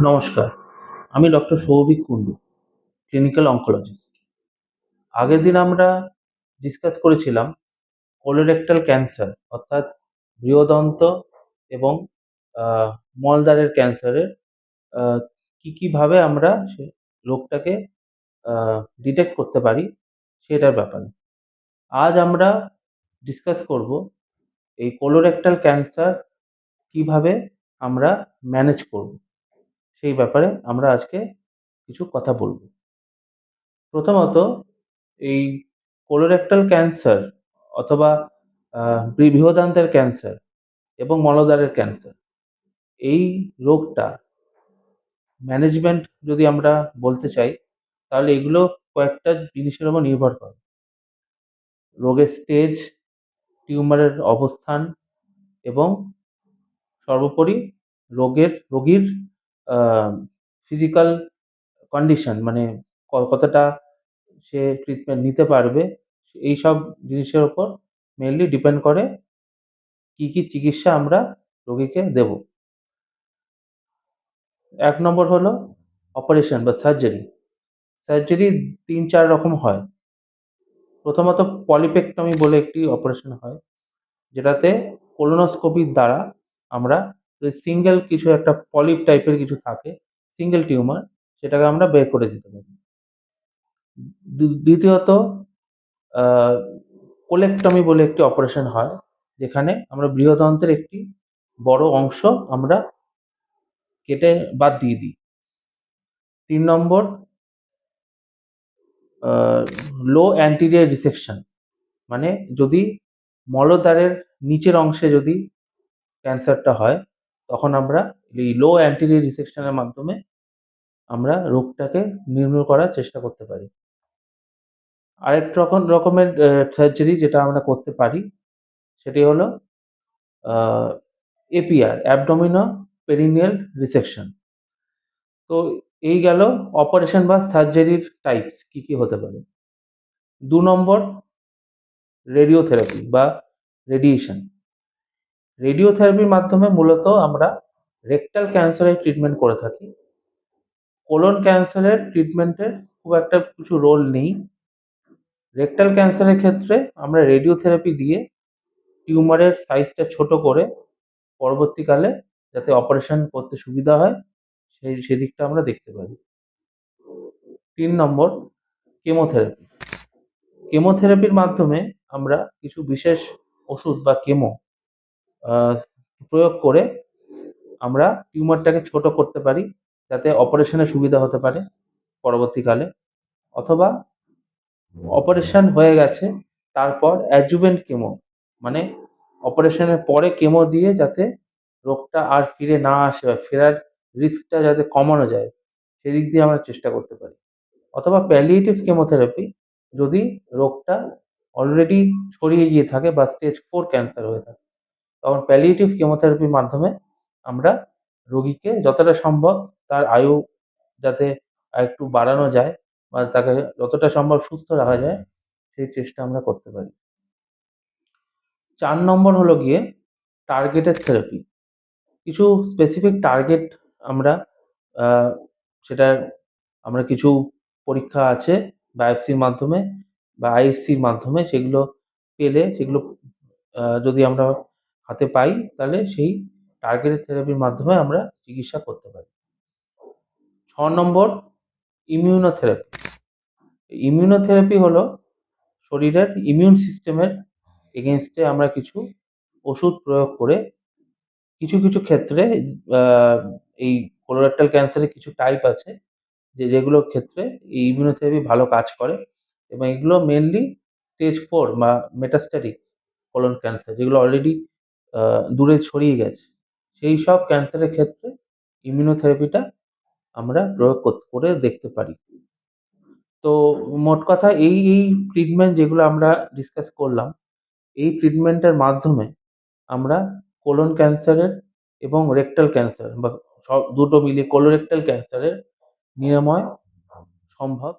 নমস্কার, আমি doctor Souvik Kundu, clinical oncologist. আগের দিন আমরা ডিসকাস করেছিলাম কোলোরেক্টাল ক্যান্সার অর্থাৎ বৃহদন্ত এবং মলদ্বারের ক্যান্সারের আহ, কিভাবে আমরা সে রোগটাকে ডিটেক্ট করতে পারি সেটার ব্যাপারে। আজ আমরা ডিসকাস করব এই কোলোরেক্টাল ক্যান্সার কিভাবে আমরা ম্যানেজ করব সেই ব্যাপারে আমরা আজকে কিছু কথা বলবো। প্রথমত, এই কোলোরেক্টাল ক্যান্সার অথবা বৃহদান্ত্রের ক্যান্সার এবং মলদ্বারের ক্যান্সার, এই রোগটা ম্যানেজমেন্ট যদি আমরা বলতে চাই, তাহলে এগুলো কয়েকটা জিনিসের উপর নির্ভর করে: রোগের স্টেজ, টিউমারের অবস্থান এবং সর্বোপরি রোগীর ফিজিক্যাল কন্ডিশন, মানে কতটা সে ট্রিটমেন্ট নিতে পারবে। এইসব জিনিসের ওপর মেনলি ডিপেন্ড করে কি কি চিকিৎসা আমরা রোগীকে দেব। ১ নম্বর হলো অপারেশন বা সার্জারি। সার্জারি ৩-৪ রকম হয়। প্রথমত পলিপেক্টমি বলে একটি অপারেশন হয়, যেটাতে কোলোনোস্কোপির দ্বারা আমরা সিঙ্গেল কিছু একটা পলিপ টাইপের কিছু থাকে, সিঙ্গেল টিউমার, সেটাকে আমরা বের করে দিতে পারি। দ্বিতীয়ত কোলেক্টমি বলে একটি অপারেশন হয়, যেখানে আমরা বৃহদন্ত্রের একটি বড় অংশ আমরা কেটে বাদ দিয়ে দিই। ৩ নম্বর লো অ্যান্টিরিয়র রিসেকশন, মানে যদি মলদ্বারের নিচের অংশে যদি ক্যান্সারটা হয়, তখন আমরা এই লো অ্যান্টিরিয়র রিসেকশনের মাধ্যমে আমরা রোগটাকে নির্মূল করার চেষ্টা করতে পারি। আরেক রকমের সার্জারি যেটা আমরা করতে পারি, সেটি হলো এপিআর, অ্যাবডোমিনো পেরিনিয়াল রিসেকশন। তো এই গেল অপারেশন বা সার্জারির টাইপস কি কি হতে পারে। ২ নম্বর রেডিওথেরাপি বা রেডিয়েশন। রেডিওথেরাপির মাধ্যমে মূলত আমরা রেকটাল ক্যান্সারের ট্রিটমেন্ট করে থাকি। কোলন ক্যান্সারের ট্রিটমেন্টের খুব একটা কিছু রোল নেই। রেকটাল ক্যান্সারের ক্ষেত্রে আমরা রেডিওথেরাপি দিয়ে টিউমারের সাইজটা ছোট করে পরবর্তীকালে যাতে অপারেশন করতে সুবিধা হয় সেদিকটা আমরা দেখতে পারি। ৩ নম্বর কেমোথেরাপি। কেমোথেরাপির মাধ্যমে আমরা কিছু বিশেষ ওষুধ বা কেমো প্রয়োগ করে আমরা টিউমারটাকে ছোট করতে পারি, যাতে অপারেশনের সুবিধা হতে পারে পরবর্তীকালে। অথবা অপারেশন হয়ে গেছে, তারপর অ্যাডজুভেন্ট কেমো, মানে অপারেশনের পরে কেমো দিয়ে যাতে রোগটা আর ফিরে না আসে বা ফেরার রিস্কটা যাতে কমানো যায়, সেদিক দিয়ে আমরা চেষ্টা করতে পারি। অথবা প্যালিয়েটিভ কেমোথেরাপি, যদি রোগটা অলরেডি ছড়িয়ে গিয়ে থাকে বা স্টেজ 4 ক্যান্সার হয়ে থাকে, তখন প্যালিয়েটিভ কেমোথেরাপির মাধ্যমে আমরা রোগীকে যতটা সম্ভব তার আয়ু যাতে আরেকটু বাড়ানো যায় বা তাকে যতটা সম্ভব সুস্থ রাখা যায়, সেই চেষ্টা আমরা করতে পারি। ৪ নম্বর হলো গিয়ে টার্গেটেড থেরাপি। কিছু স্পেসিফিক টার্গেট আমরা আ সেটার আমরা কিছু পরীক্ষা আছে বায়োপসির মাধ্যমে বা আইএসসির মাধ্যমে, সেগুলো পেলে সেগুলো যদি আমরা হাতে পাই, তাহলে সেই টার্গেটেড থেরাপির মাধ্যমে আমরা চিকিৎসা করতে পারি। ৬ নম্বর ইমিউনোথেরাপি। ইমিউনোথেরাপি হলো শরীরের ইমিউন সিস্টেমের এগেইনস্টে আমরা কিছু ওষুধ প্রয়োগ করে কিছু ক্ষেত্রে আ এই কোলোরেক্টাল ক্যান্সারের কিছু টাইপ আছে যেগুলোর ক্ষেত্রে এই ইমিউনোথেরাপি ভালো কাজ করে, এবং এগুলো মেইনলি স্টেজ 4 বা মেটাস্ট্যাটিক কোলন ক্যান্সার, যেগুলো অলরেডি দূরে ছড়িয়ে গেছে, সেইসব ক্যান্সারের ক্ষেত্রে ইমিউনোথেরাপিটা আমরা প্রয়োগ করে দেখতে পারি। তো মোট কথা এই ট্রিটমেন্ট যেগুলো আমরা ডিসকাস করলাম, এই ট্রিটমেন্টের মাধ্যমে আমরা কোলন ক্যান্সারের এবং রেকটাল ক্যান্সার বা দুটো মিলিয়ে কোলোরেক্টাল ক্যান্সারের নিরাময় সম্ভব।